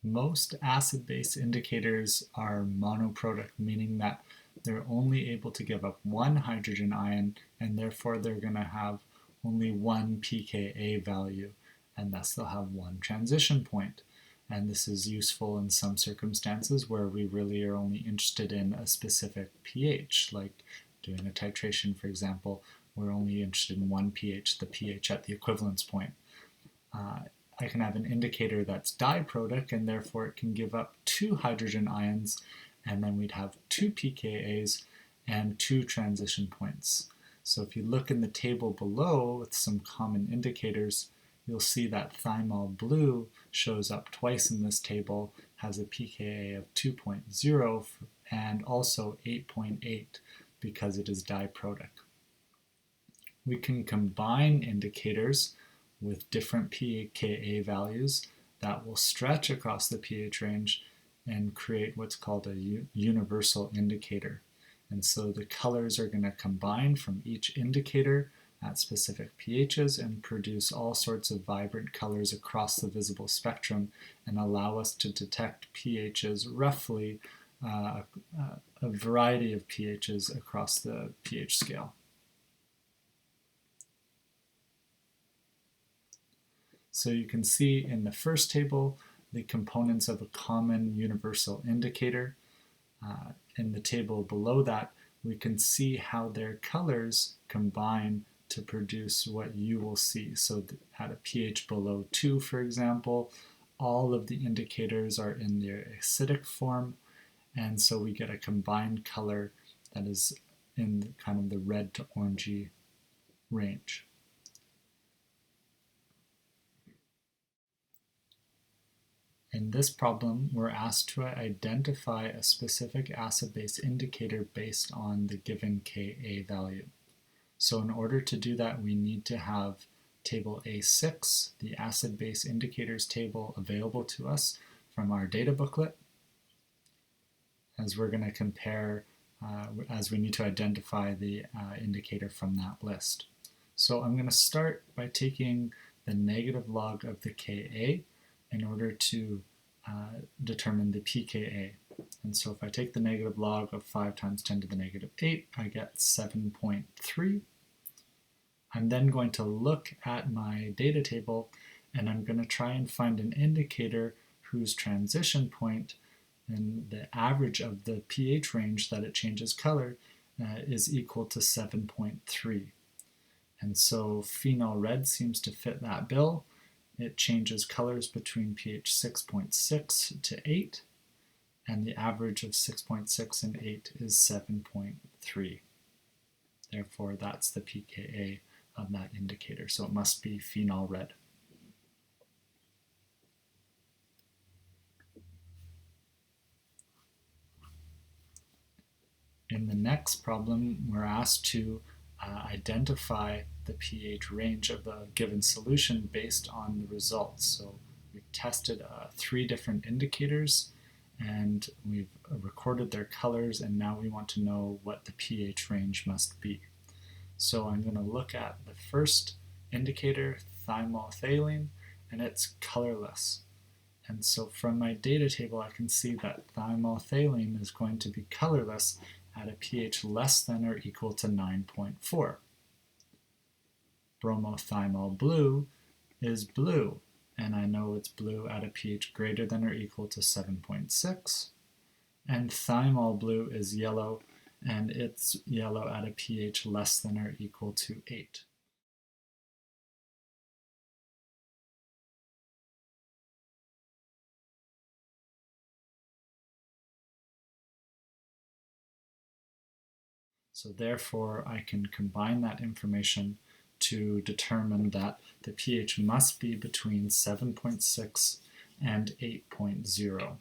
Most acid-base indicators are monoprotic, meaning that they're only able to give up one hydrogen ion, and therefore they're going to have only one pKa value, and thus they'll have one transition point. And this is useful in some circumstances where we really are only interested in a specific pH, like doing a titration, for example. We're only interested in one pH, the pH at the equivalence point. I can have an indicator that's diprotic, and therefore it can give up two hydrogen ions, and then we'd have two pKa's and two transition points. So if you look in the table below with some common indicators, you'll see that thymol blue shows up twice in this table, has a pKa of 2.0 and also 8.8 because it is diprotic. We can combine indicators with different pKa values that will stretch across the pH range and create what's called a universal indicator. And so the colors are going to combine from each indicator at specific pHs and produce all sorts of vibrant colors across the visible spectrum and allow us to detect pHs roughly a variety of pHs across the pH scale. So you can see in the first table the components of a common universal indicator. In the table below that, we can see how their colors combine to produce what you will see. So at a pH below 2, for example, all of the indicators are in their acidic form, and so we get a combined color that is in kind of the red to orangey range. In this problem, we're asked to identify a specific acid-base indicator based on the given Ka value. So in order to do that, we need to have table A6, the acid-base indicators table, available to us from our data booklet, as we're going to compare, as we need to identify the indicator from that list. So I'm going to start by taking the negative log of the Ka in order to determine the pKa. And so if I take the negative log of 5 times 10 to the negative 8, I get 7.3. I'm then going to look at my data table, and I'm going to try and find an indicator whose transition point and the average of the pH range that it changes color is equal to 7.3. And so phenol red seems to fit that bill. It changes colors between pH 6.6 to 8, and the average of 6.6 and 8 is 7.3. Therefore, that's the pKa of that indicator, so it must be phenol red. In the next problem, we're asked to identify the pH range of a given solution based on the results. So we've tested 3 different indicators, and we've recorded their colors, and now we want to know what the pH range must be. So I'm going to look at the first indicator, thymolphthalein, and it's colorless. And so from my data table, I can see that thymolphthalein is going to be colorless at a pH less than or equal to 9.4. Bromothymol blue is blue, and I know it's blue at a pH greater than or equal to 7.6. And thymol blue is yellow, and it's yellow at a pH less than or equal to 8. So therefore, I can combine that information to determine that the pH must be between 7.6 and 8.0.